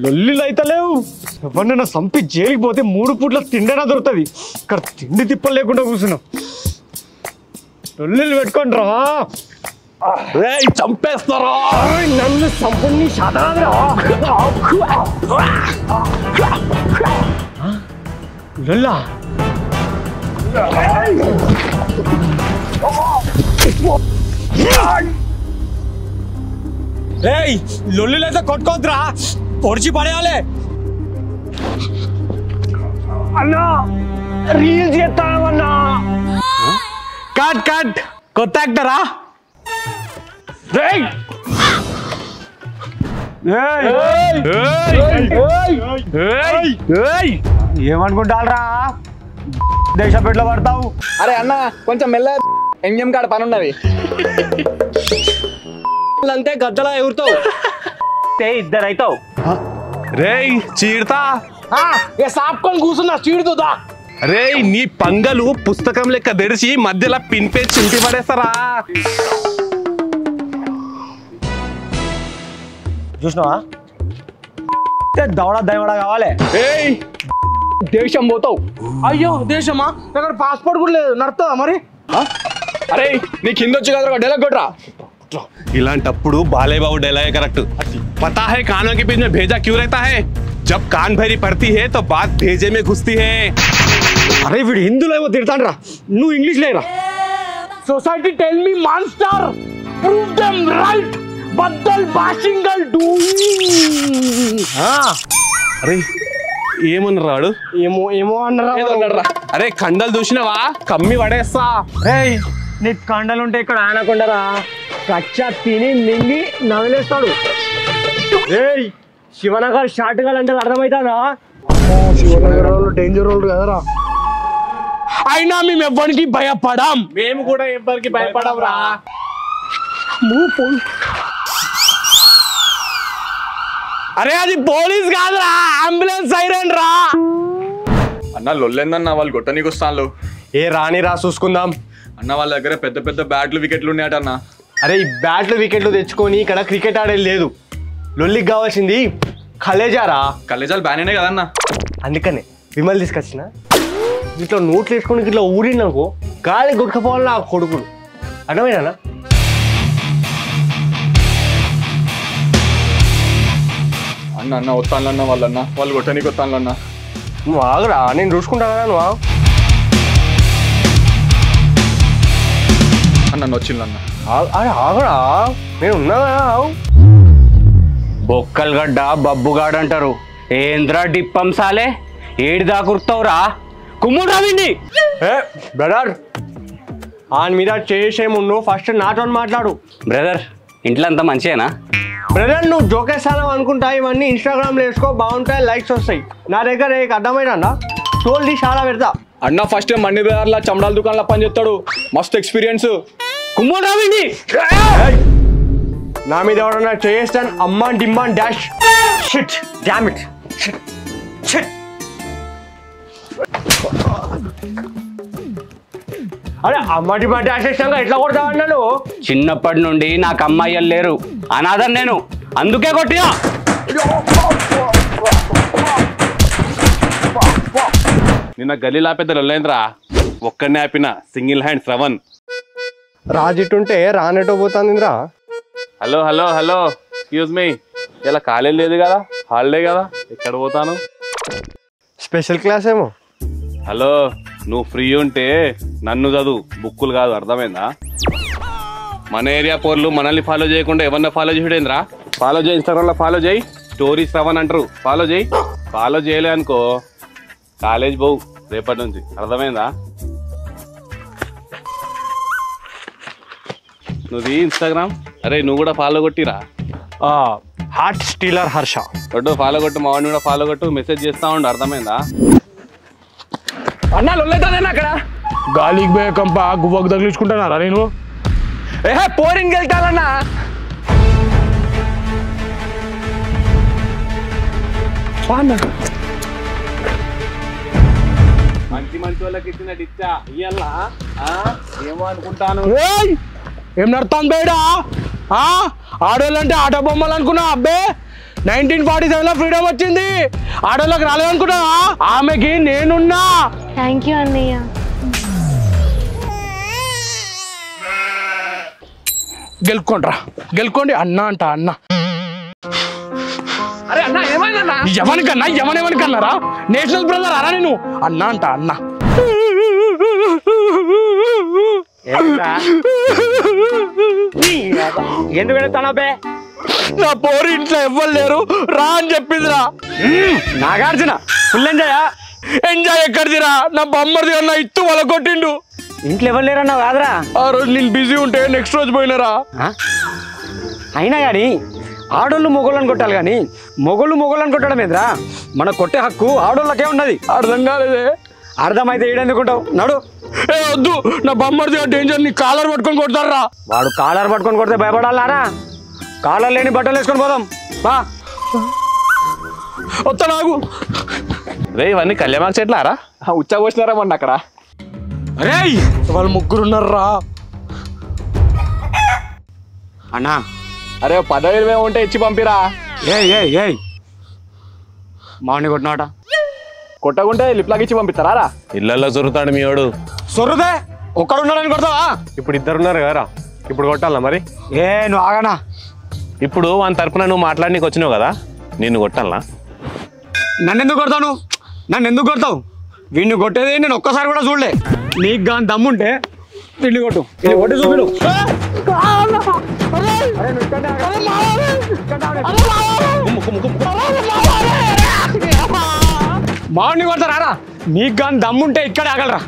లొల్లిలు అయితే లేవు. ఎవరినైనా సంపి జైలుకి పోతే 3 పూట్ల తిండైనా దొరుకుతుంది. ఇక్కడ తిండి తిప్పలు లేకుండా కూర్చున్నాం. లొల్లిలు పెట్టుకోండి రా. చంపేస్తారా? నన్ను సంపూర్ణ సాధారణ లొల్లా లొల్లిలైతే కొట్టుకోద్దురా, పొడిచి పడేయాలి. అన్నా రీల్ చేస్తామన్నా. Cut cut. కొత్త యాక్టరా? ఏమనుకుంటారా? దేశపెట్లో పడతావు. అరే అన్న కొంచెం మెల్ల, ఎంఎం కాడ పని ఉన్నది. అంతే గద్దలా ఎగురుతావు. ఇద్దరు అవుతావు. రేయ్ చీడతా. సాపుకొని కూర్చున్నా చీడుతుందా? రేయ్ నీ పంగలు పుస్తకం లెక్క తెరిచి మధ్యలో పిన్పే చింటి పడేస్తారా? చూసినావా? దవడ దయవడ కావాలి. దేశం పోతావు. అయ్యో దేశమా? దగ్గర పాస్పోర్ట్ కూడా లేదు. నడుతుందా మరి? అరే నీ కింద వచ్చి కదా డైలాగ్ కొట్రా. ఇలాంటప్పుడు బాలయ్య బాబు డైలాగ్ కరెక్ట్. पता है कानों के बीच में भेजा क्यों रहता है? जब कान भरी पड़ती है तो बात भेजे में घुसती है. అరే వీడు హిందీలో ఏమో తిడతాను రా, నువ్వు ఇంగ్లీష్ లేరా. Society tell me monster, prove them right, బద్దల్ బాషింగల్ డూయింగ్. అరే ఏమన్నాడు? ఏమో ఏమో అన్నారా. అరే కండలు చూసినవా? కమ్మి పడేస్తా. రేయ్ నీకు కండలు ఉంటే ఇక్కడ ఆనకుండరా, కచ్చా తిని మింగి నవ్వులేస్తాడు. రేయ్ శివనగర్ షార్ట్ గా అంటే అర్థమవుతాదా? శివనగర్ వాళ్ళు డేంజర్ వాళ్ళు కదరా. అయినా మేము ఎవ్వరికి భయపడాం. మేము కూడా ఎవ్వరికి భయపడం రా. అరే అది పోలీస్ కాదురా, అంబులెన్స్ సైరన్ రా. అన్న లొల్లేందన్న, వాళ్ళు గొట్టనికి వస్తాను. ఏ రాని రా చూసుకుందాం. అన్న వాళ్ళ దగ్గర పెద్ద పెద్ద బ్యాట్లు వికెట్లు ఉన్నాయట అన్న. అరే ఈ బ్యాట్లు వికెట్లు తెచ్చుకొని ఇక్కడ క్రికెట్ ఆడేది లేదు. లొల్లికి కావాల్సింది కలేజారా. కలేజాలు బ్యానే కదన్న. అందుకనే విమల్ తీసుకొచ్చిన. ఇట్లా నోట్లు వేసుకొని ఇట్లా ఊరిననుకో గాలి గుట్టుకపోవాలి నా కొడుకులు. అర్థమైనా? అన్న అన్న వస్తానులన్న వాళ్ళన్న, వాళ్ళు గొట్టనికి వస్తానులన్న. నువ్వు ఆగురా, నేను చూసుకుంటానా. నువ్వు ఆగు. అన్న వచ్చిందన్న. అరే ఆగురా, నేను ఉన్నా. బొక్కలు గడ్డ బబ్బుగాడు అంటారు. ఏంద్రా డిప్పం సాలే, ఏడి దాకురుతావురా? కుమ్ముడు రావిండి. బ్రదర్ ఆయన మీద చేసేముండు, ఫస్ట్ నాతో మాట్లాడు. బ్రదర్ ఇంట్లో అంతా మంచిదేనా? బ్రదర్ నువ్వు జోకేస్తాను అనుకుంటా, ఇవన్నీ ఇన్స్టాగ్రామ్లో వేసుకో, బాగుంటాయి, లైక్స్ వస్తాయి. నా దగ్గర అర్థమైనా తోల్ది చాలా పెడతా. అన్న ఫస్ట్ మండి బజార్లో చమడాల దుకాణంలో పని చేస్తాడు, మస్తు ఎక్స్పీరియన్స్. కుమ్ముడు రావిండి. నా మీద ఎవరన్నా చేస్తాను అమ్మా demand dash shit damn it shit. అరే అమ్మా డిమాండ్ డాష్ చేసినాక ఎట్లా కొడతావన్నాను? చిన్నప్పటి నుండి నాకు అమ్మాయిలు లేరు, అనాథం నేను, అందుకే కొట్టినా. నిన్న గలీలా పెద్ద లొల్లేంద్రా, ఒక్కడనే ఆపిన సింగిల్ హ్యాండ్ శ్రవణ్. రాజిట్టుంటే రానెటో పోతాందిరా. Hello hello hello excuse me, ఇలా కాలేజ్ లేదు కదా, హాలిడే కదా, ఎక్కడ పోతాను? స్పెషల్ క్లాస్ ఏమో. హలో నువ్వు ఫ్రీ ఉంటే నన్ను చదువు, బుక్కులు కాదు, అర్థమైందా? మన ఏరియా పోర్లు మనల్ని ఫాలో చేయకుండా ఎవరన్నా ఫాలో చేయడేంద్రా? ఫాలో చేయి, ఇన్స్టాగ్రామ్లో ఫాలో చేయి, స్టోరీ శ్రవణ్ అంటారు, ఫాలో చేయి. ఫాలో చేయలే అనుకో కాలేజ్ పోవు రేపటి నుంచి, అర్థమైందా? నువ్వు ఇన్స్టాగ్రామ్, అరే నువ్వు కూడా ఫాలో కొట్టిరా. హార్ట్ స్టీలర్ హర్ష కొట్టు, ఫాలో కొట్టు, మా వాడిని కూడా ఫాలో కొట్టు, మెసేజ్ చేస్తా ఉండు, అర్థమైందా? అన్న లొల్లేతానేనా అక్కడ? గాలికి పోయే కంప గువ్వకు తగిలించుకుంటున్నారా నేను? ఏహే పోరింగ్ వెళ్తానన్నా. మంచి మంచి వాళ్ళకి ఇచ్చిన డిచ్చా ఇయ్యాలా ఏమో అనుకుంటాను. ఏం నడుతాను బేడా? ఆడోళ్ళంటే ఆటో బొమ్మలు అనుకున్నా. అబ్బే 1947లో ఫ్రీడమ్ వచ్చింది, ఆడోళ్ళకి రాలేదనుకున్నా. ఆమెకి నేనున్నా. థ్యాంక్ యూ అన్నయ్య. గెలుకోండి అన్న అంట అన్న. అరే అన్న ఏమైందన్నా? ఎవరికన్నారా? నేషనల్ బ్రదర్ అరా నేను అన్న అంట అన్న. ఎందుకు వెళ్తానబ్బే? నా పోరు ఇంట్లో ఎవ్వరు లేరు, రా అని చెప్పిందిరా. నాగార్జున ఫుల్ ఎంజాయ్ ఎక్కడిదిరా? నా బొమ్మది అన్న ఇత్తు వల కొట్టిండు. ఇంట్లో ఎవరు లేరన్నావు కాదురా? ఆ రోజు నేను బిజీ ఉంటే నెక్స్ట్ రోజు పోయినరా. అయినా కానీ ఆడోళ్ళు మొగోళ్ళని కొట్టాలి, కానీ మొగోళ్ళని కొట్టడం ఏంద్రా? మన కొట్టే హక్కు ఆడోళ్ళకే ఉన్నది. అర్థం కాలేదే. అర్థమైతే ఏడెందుకుంటావు? నడు. ఏ వద్దు, నా బొమ్మది డేంజర్. నీ కాలర్ పట్టుకొని కొడతారా? వాడు కాలర్ పట్టుకొని కొడితే భయపడాలారా? కాలర్ లేని బట్టలు వేసుకొని పోదాం బా. వస్తా నాకు. రే ఇవన్నీ కళ్యామాకు చెట్లారా? ఉచ్చా పోసినారా మొన్న అక్కడ. అరే వాళ్ళు ముగ్గురు ఉన్నారా అన్నా? అరే 10,000 ఉంటే ఇచ్చి పంపిరా. ఏయ్ మామిడి కొట్టినాట కొట్టకుంటే లిప్లాకి ఇచ్చి పంపిస్తారా? ఇళ్ళల్లో జరుగుతాడు మీ వాడు. సొర్రుదే ఒక్కడున్నాడని కొడతావా? ఇప్పుడు ఇద్దరున్నారు కదరా, ఇప్పుడు కొట్టాలా మరి? నువ్వు ఆగనా? ఇప్పుడు వాని తరపున నువ్వు మాట్లాడనీకి వచ్చినావు కదా, నిన్ను కొట్టాలా? నన్నెందుకు కొడతావు? వీడిని కొట్టేది నేను ఒక్కసారి కూడా చూడలే. నీకు కానీ దమ్ముంటే వీడిని కొట్టు. కొట్టి చూపిడు. మామిడిని కొడతారా? నీకు కానీ దమ్ముంటే ఇక్కడే ఆగలరా?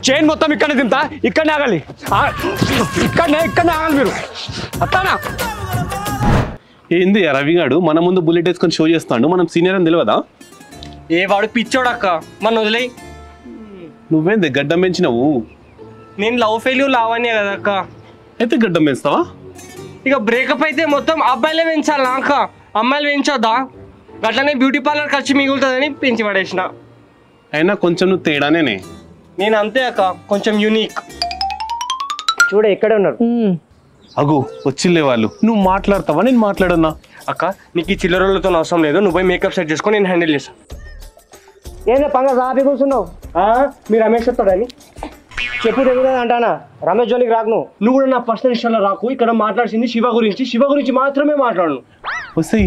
చైన్ మొత్తం ఇక్కడనే తింటా, ఇక్కడనే ఆగాలి. ఇక్కడనే ఆగాలి మీరు. అట్లానా? ఏంది రవిగాడు మన ముందు బుల్లెట్ వేసుకొని షో చేస్తాడు, మనం సీనియర్ అని తెలియదా? ఏ వాడు పిచ్చోడక్క, మన వదిలేయి. నువ్వేంది గడ్డం పెంచినావు? నేను లవ్ ఫెయిల్యూర్ లావనే కదా అక్క. అయితే గడ్డం పెంచుతావా? ఇక బ్రేకప్ అయితే మొత్తం అబ్బాయిలే పెంచాలి అక్క, అమ్మాయిలు పెంచొద్దా? అట్లనే బ్యూటీ పార్లర్ ఖర్చు మిగులుతుందని పెంచి పడేసిన. అయినా కొంచెం నువ్వు తేడానే. నేను అంతే అక్క, కొంచెం యూనిక్. చూడ ఇక్కడే ఉన్నారు. అగు వచ్చిల్లే వాళ్ళు. నువ్వు మాట్లాడతావా? నేను మాట్లాడన్నా? అక్క నీకు ఈ చిల్లరలతో అవసరం లేదు, నువ్వు పోయి మేకప్ సెట్ చేసుకొని నేను హ్యాండిల్ చేస్తాను. ఏంటో పంగ సాపి కూర్చున్నావు? మీరు రమేష్ చెప్తాడని చెప్పు తెగుతుంది అంటానా? రమేష్ జోలికి రాకు. నువ్వు కూడా నా పర్సనల్ విషయంలో రాకు. ఇక్కడ మాట్లాడుతుంది శివ గురించి మాత్రమే మాట్లాడను. వస్తే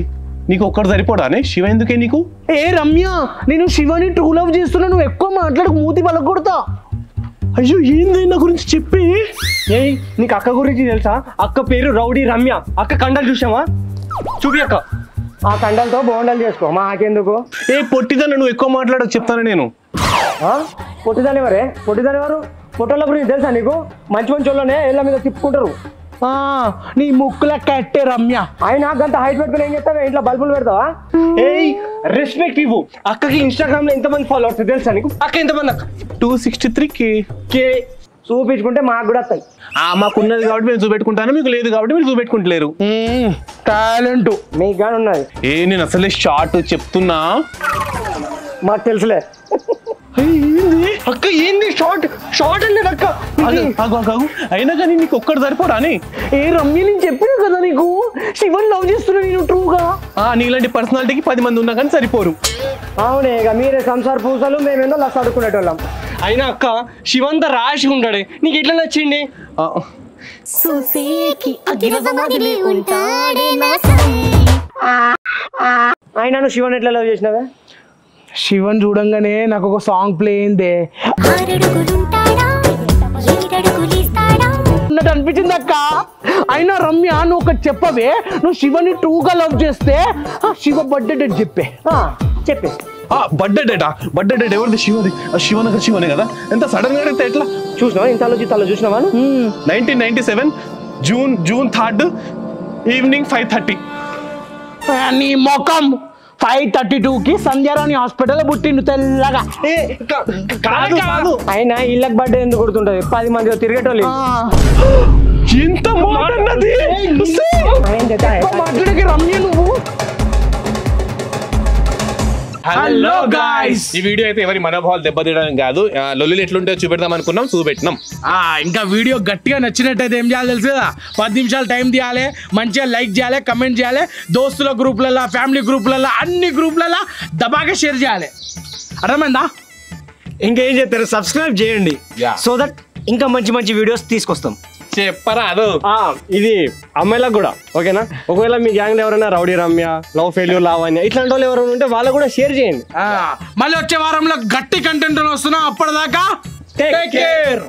నీకు ఒక్కడు సరిపోడానే? శివ ఎందుకే నీకు? ఏ రమ్య, నేను శివని ట్రూ లవ్ చేస్తున్నా, నువ్వు ఎక్కువ మాట్లాడకు, మూతి పలకొడతా. అయ్యో ఏంది నా గురించి చెప్పి. నీకు అక్క గురించి తెలుసా? అక్క పేరు రౌడీ రమ్య. అక్క కండలు చూసావా? చూపి అక్క. ఆ కండలతో బోండాలు చేసుకో, మాకెందుకు? పొట్టిదాన్ని నువ్వు ఎక్కువ మాట్లాడకు చెప్తాను నేను. పొట్టిదానివరే? పొట్టిదానివారు ఫోటోల గురించి తెలుసా నీకు? మంచి వాళ్ళనే ఇళ్ళ మీద తిప్పుకుంటారు. నీ ముక్కుల కట్టే రమ్య. ఆయన గంత హైట్ పెట్టుకుని ఏం చేస్తావా? ఇంట్లో బల్బులు పెడతావా? రెస్పెక్ట్ ఇవ్వు. అక్కకి ఇన్స్టాగ్రామ్ లో ఎంతమంది ఫాలోవర్స్ తెలుసా నీకు? అక్క ఎంతమంది? అక్క 263K. చూపించుకుంటే మాకు కూడా వస్తాయి. మాకున్నది కాబట్టి మేము చూపెట్టుకుంటాను, మీకు లేదు కాబట్టి మీరు చూపెట్టుకుంటలేరు. టాలెంట్ మీకు కానీ ఉన్నది. నేను అసలే షార్ట్ చెప్తున్నా, మాకు తెలుసులే. అక్క ఏంది షార్ట్ అనేది అక్క? అయినా కానీ నీకు ఒక్కడు సరిపోడా అని? రమ్య నేను చెప్పినా కదా నీకు, శివన్ లవ్ చేస్తున్నా నేను ట్రూగా. నీలాంటి పర్సనాలిటీకి 10 మంది ఉన్నా కానీ సరిపోరు. అవునే, ఇక మీరే సంసార పూసలు, మేమేందో లక్ష అడుక్కునేటోళ్ళం. అయినా అక్క శివంత రాశి ఉంటాడే, నీకు ఎట్లా నచ్చింది? అయినా నువ్వు శివన్ ఎట్లా లవ్ చేసినావే? శివన్ చూడంగానే నాకు ఒక సాంగ్ ప్లే అయిందే అన్నట్టు అనిపించింది అక్క. అయినా రమ్య నువ్వు ఒకటి చెప్పవే, నువ్వు శివని ట్రూగా లవ్ చేస్తే శివ బర్త్డే డేట్ చెప్పే. బర్త్డే డేట్ ఎవరిది? శివది. శివనగర్ శివనే కదా. ఎంత సడన్ గా అడిగితే ఎట్లా? చూసినావా? ఇంత ఆలోచిస్తాలో చూసినావా? 1997 జూన్ 3 ఈవినింగ్ 5:30. నీ మొఖం 5:32కి సంధ్యారాణి హాస్పిటల్ పుట్టిండు తెల్లగా. అయినా ఇళ్ళకి బర్త్డే ఎందుకు గుర్తుంటది? 10 మంది తిరిగేటోళ్ళు. ఎంత మాట్లాడినది మాట్లాడకి రమ్య నువ్వు. Hello guys. ఈ వీడియో అయితే ఎవరి మనోభావాలు దెబ్బతీయడానికి కాదు, లొల్లులు ఎట్లుంటే చూపెడదాం అనుకున్నాం, చూపెట్టినాం. ఇంకా వీడియో గట్టిగా నచ్చినట్టయితే ఏం చేయాలి తెలుసు కదా, 10 నిమిషాలు టైం తీయాలి, మంచిగా లైక్ చేయాలి, కమెంట్ చేయాలి, దోస్తుల గ్రూప్లలో, ఫ్యామిలీ గ్రూప్లలో, అన్ని గ్రూప్లలో దబాగా షేర్ చేయాలి. అర్థమైందా? ఇంకేం చెప్తారు, సబ్స్క్రైబ్ చేయండి సో దట్ ఇంకా మంచి మంచి వీడియోస్ తీసుకొస్తాం. చెప్పరా అదో ఇది అమ్మాయిలకు కూడా ఓకేనా. ఒకవేళ మీ గ్యాంగ్ ఎవరైనా rowdy Ramya, love failure, Lavanya ఇట్లాంటి వాళ్ళు ఎవరైనా ఉంటే వాళ్ళు కూడా షేర్ చేయండి. మళ్ళీ వచ్చే వారంలో గట్టి కంటెంట్ వస్తున్నాం. అప్పటిదాకా టేక్ కేర్.